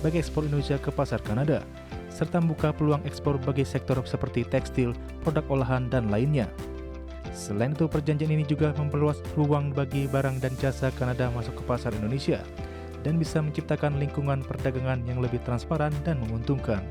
bagi ekspor Indonesia ke pasar Kanada, serta membuka peluang ekspor bagi sektor seperti tekstil, produk olahan, dan lainnya. Selain itu, perjanjian ini juga memperluas ruang bagi barang dan jasa Kanada masuk ke pasar Indonesia dan bisa menciptakan lingkungan perdagangan yang lebih transparan dan menguntungkan.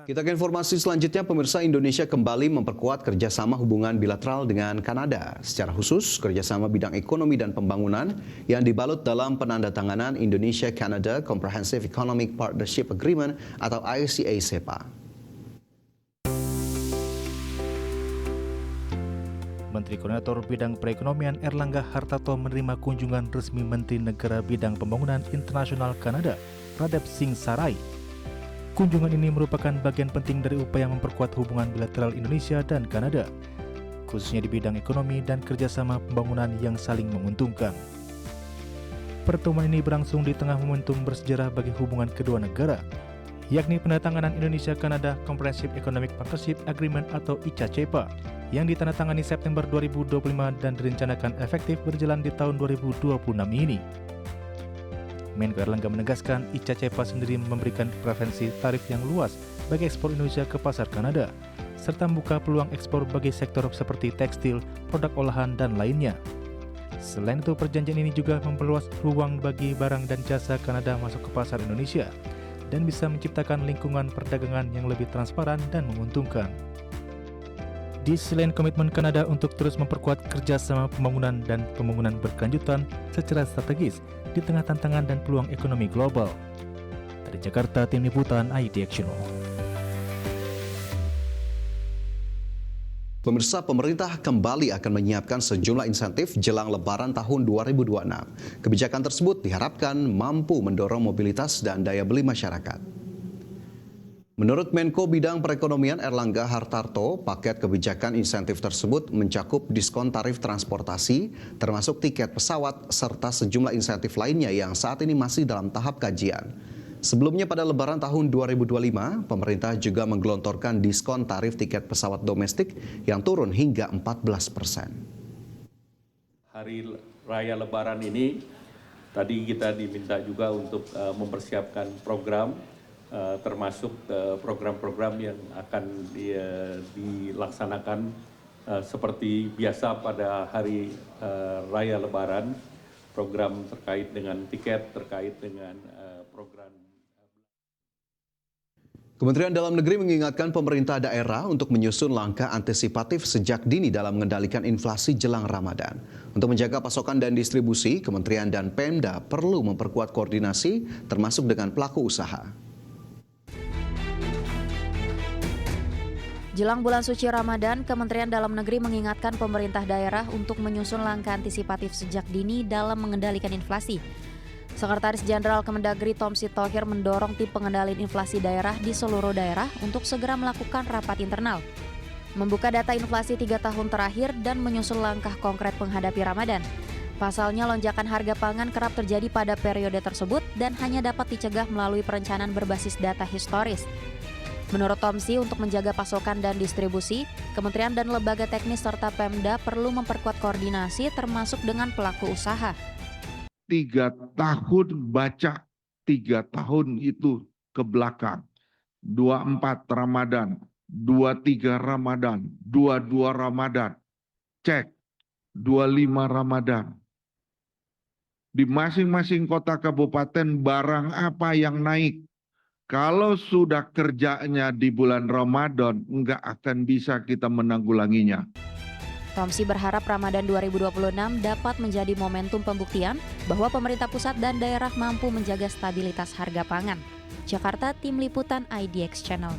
Kita ke informasi selanjutnya, pemirsa. Indonesia kembali memperkuat kerjasama hubungan bilateral dengan Kanada. Secara khusus, kerjasama bidang ekonomi dan pembangunan yang dibalut dalam penandatanganan Indonesia-Canada Comprehensive Economic Partnership Agreement atau ICA-CEPA. Menteri Koordinator Bidang Perekonomian Erlangga Hartarto menerima kunjungan resmi Menteri Negara Bidang Pembangunan Internasional Kanada, Pradeep Singh Sarai. Kunjungan ini merupakan bagian penting dari upaya memperkuat hubungan bilateral Indonesia dan Kanada, khususnya di bidang ekonomi dan kerjasama pembangunan yang saling menguntungkan. Pertemuan ini berlangsung di tengah momentum bersejarah bagi hubungan kedua negara, yakni penandatanganan Indonesia-Kanada Comprehensive Economic Partnership Agreement atau ICA-CEPA, yang ditandatangani September 2025 dan direncanakan efektif berjalan di tahun 2026 ini. Menko Erlangga menegaskan ICA-CEPA sendiri memberikan preferensi tarif yang luas bagi ekspor Indonesia ke pasar Kanada, serta membuka peluang ekspor bagi sektor seperti tekstil, produk olahan, dan lainnya. Selain itu, perjanjian ini juga memperluas ruang bagi barang dan jasa Kanada masuk ke pasar Indonesia dan bisa menciptakan lingkungan perdagangan yang lebih transparan dan menguntungkan. Di selain komitmen Kanada untuk terus memperkuat kerjasama pembangunan dan pembangunan berkelanjutan secara strategis di tengah tantangan dan peluang ekonomi global. Dari Jakarta, Tim Liputan IDX Channel. Pemirsa, pemerintah kembali akan menyiapkan sejumlah insentif jelang Lebaran tahun 2026. Kebijakan tersebut diharapkan mampu mendorong mobilitas dan daya beli masyarakat. Menurut Menko Bidang Perekonomian Erlangga Hartarto, paket kebijakan insentif tersebut mencakup diskon tarif transportasi, termasuk tiket pesawat, serta sejumlah insentif lainnya yang saat ini masih dalam tahap kajian. Sebelumnya pada Lebaran tahun 2025, pemerintah juga menggelontorkan diskon tarif tiket pesawat domestik yang turun hingga 14%. Hari Raya Lebaran ini, tadi kita diminta juga untuk mempersiapkan program, termasuk program-program yang akan dilaksanakan seperti biasa pada hari Raya Lebaran, program terkait dengan tiket, terkait dengan program. Kementerian Dalam Negeri mengingatkan pemerintah daerah untuk menyusun langkah antisipatif sejak dini dalam mengendalikan inflasi jelang Ramadan. Untuk menjaga pasokan dan distribusi, Kementerian dan Pemda perlu memperkuat koordinasi termasuk dengan pelaku usaha. Jelang bulan suci Ramadan, Kementerian Dalam Negeri mengingatkan pemerintah daerah untuk menyusun langkah antisipatif sejak dini dalam mengendalikan inflasi. Sekretaris Jenderal Kemendagri Tom Sitohir mendorong tim pengendalian inflasi daerah di seluruh daerah untuk segera melakukan rapat internal, membuka data inflasi 3 tahun terakhir dan menyusun langkah konkret menghadapi Ramadan. Pasalnya, lonjakan harga pangan kerap terjadi pada periode tersebut dan hanya dapat dicegah melalui perencanaan berbasis data historis. Menurut Tomsi, untuk menjaga pasokan dan distribusi, kementerian dan lembaga teknis serta Pemda perlu memperkuat koordinasi termasuk dengan pelaku usaha. 3 tahun baca 3 tahun itu ke belakang. 24 Ramadan, 23 Ramadan, 22 Ramadan, cek 25 Ramadan. Di masing-masing kota kabupaten barang apa yang naik. Kalau sudah kerjanya di bulan Ramadan, nggak akan bisa kita menanggulanginya. Tomsi berharap Ramadan 2026 dapat menjadi momentum pembuktian bahwa pemerintah pusat dan daerah mampu menjaga stabilitas harga pangan. Jakarta, Tim Liputan IDX Channel.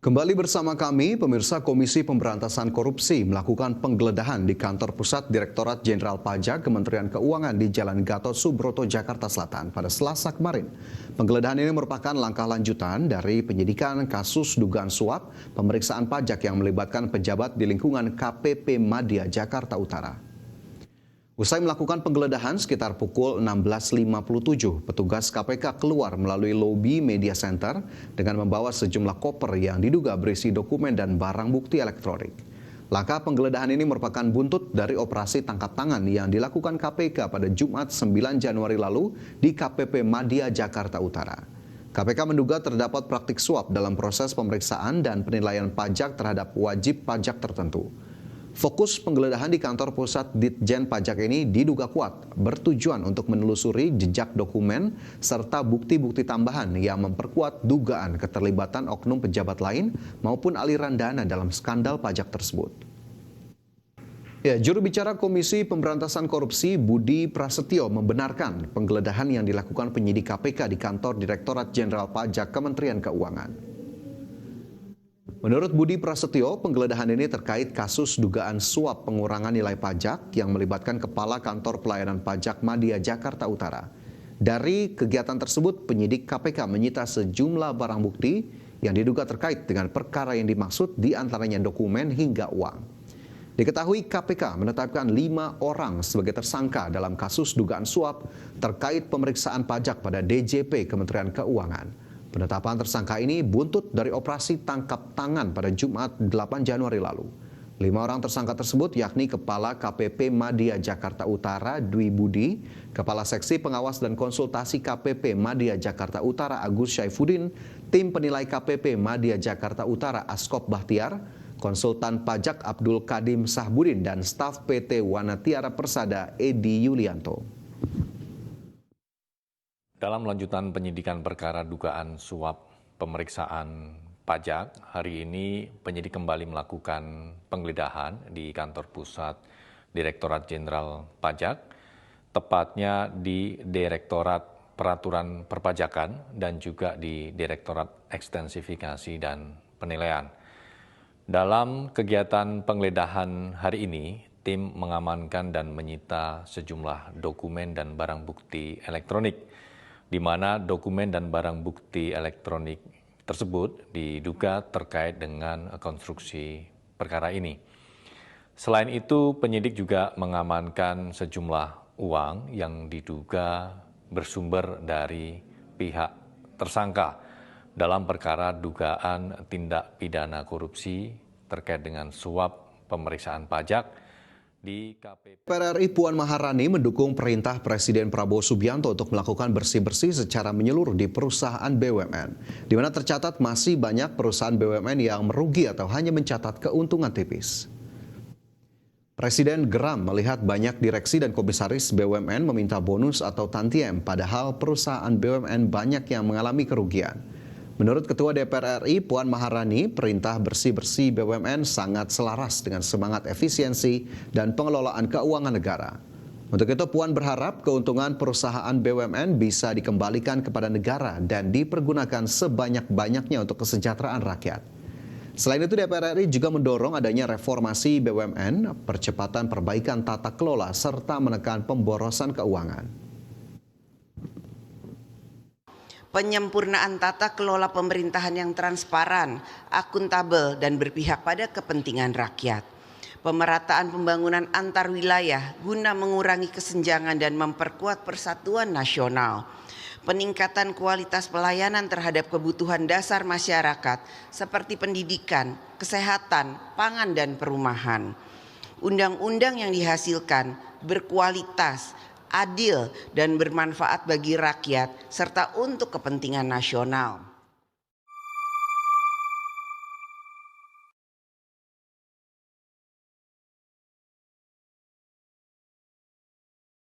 Kembali bersama kami, pemirsa. Komisi Pemberantasan Korupsi melakukan penggeledahan di kantor pusat Direktorat Jenderal Pajak Kementerian Keuangan di Jalan Gatot Subroto, Jakarta Selatan pada Selasa kemarin. Penggeledahan ini merupakan langkah lanjutan dari penyidikan kasus dugaan suap pemeriksaan pajak yang melibatkan pejabat di lingkungan KPP Madya, Jakarta Utara. Usai melakukan penggeledahan sekitar pukul 16.57, petugas KPK keluar melalui lobi media center dengan membawa sejumlah koper yang diduga berisi dokumen dan barang bukti elektronik. Langkah penggeledahan ini merupakan buntut dari operasi tangkap tangan yang dilakukan KPK pada Jumat 9 Januari lalu di KPP Madya, Jakarta Utara. KPK menduga terdapat praktik suap dalam proses pemeriksaan dan penilaian pajak terhadap wajib pajak tertentu. Fokus penggeledahan di kantor pusat Ditjen Pajak ini diduga kuat bertujuan untuk menelusuri jejak dokumen serta bukti-bukti tambahan yang memperkuat dugaan keterlibatan oknum pejabat lain maupun aliran dana dalam skandal pajak tersebut. Ya, juru bicara Komisi Pemberantasan Korupsi Budi Prasetyo membenarkan penggeledahan yang dilakukan penyidik KPK di kantor Direktorat Jenderal Pajak Kementerian Keuangan. Menurut Budi Prasetyo, penggeledahan ini terkait kasus dugaan suap pengurangan nilai pajak yang melibatkan Kepala Kantor Pelayanan Pajak Madya, Jakarta Utara. Dari kegiatan tersebut, penyidik KPK menyita sejumlah barang bukti yang diduga terkait dengan perkara yang dimaksud, di antaranya dokumen hingga uang. Diketahui KPK menetapkan 5 orang sebagai tersangka dalam kasus dugaan suap terkait pemeriksaan pajak pada DJP Kementerian Keuangan. Penetapan tersangka ini buntut dari operasi tangkap tangan pada Jumat 8 Januari lalu. 5 orang tersangka tersebut yakni Kepala KPP Madya Jakarta Utara Dwi Budi, Kepala Seksi Pengawas dan Konsultasi KPP Madya Jakarta Utara Agus Syaifuddin, Tim Penilai KPP Madya Jakarta Utara Askop Bahtiar, Konsultan Pajak Abdul Kadim Sahbudin, dan staf PT Wanatiara Persada Edi Yulianto. Dalam lanjutan penyidikan perkara dugaan suap pemeriksaan pajak, hari ini penyidik kembali melakukan penggeledahan di kantor pusat Direktorat Jenderal Pajak, tepatnya di Direktorat Peraturan Perpajakan dan juga di Direktorat Ekstensifikasi dan Penilaian. Dalam kegiatan penggeledahan hari ini, tim mengamankan dan menyita sejumlah dokumen dan barang bukti elektronik, di mana dokumen dan barang bukti elektronik tersebut diduga terkait dengan konstruksi perkara ini. Selain itu, penyidik juga mengamankan sejumlah uang yang diduga bersumber dari pihak tersangka dalam perkara dugaan tindak pidana korupsi terkait dengan suap pemeriksaan pajak di KPP. DPR RI Puan Maharani mendukung perintah Presiden Prabowo Subianto untuk melakukan bersih-bersih secara menyeluruh di perusahaan BUMN, di mana tercatat masih banyak perusahaan BUMN yang merugi atau hanya mencatat keuntungan tipis. Presiden geram melihat banyak direksi dan komisaris BUMN meminta bonus atau tantiem, padahal perusahaan BUMN banyak yang mengalami kerugian. Menurut Ketua DPR RI Puan Maharani, perintah bersih-bersih BUMN sangat selaras dengan semangat efisiensi dan pengelolaan keuangan negara. Untuk itu, Puan berharap keuntungan perusahaan BUMN bisa dikembalikan kepada negara dan dipergunakan sebanyak-banyaknya untuk kesejahteraan rakyat. Selain itu, DPR RI juga mendorong adanya reformasi BUMN, percepatan perbaikan tata kelola, serta menekan pemborosan keuangan. Penyempurnaan tata kelola pemerintahan yang transparan, akuntabel, dan berpihak pada kepentingan rakyat. Pemerataan pembangunan antar wilayah guna mengurangi kesenjangan dan memperkuat persatuan nasional. Peningkatan kualitas pelayanan terhadap kebutuhan dasar masyarakat seperti pendidikan, kesehatan, pangan, dan perumahan. Undang-undang yang dihasilkan berkualitas, adil, dan bermanfaat bagi rakyat serta untuk kepentingan nasional.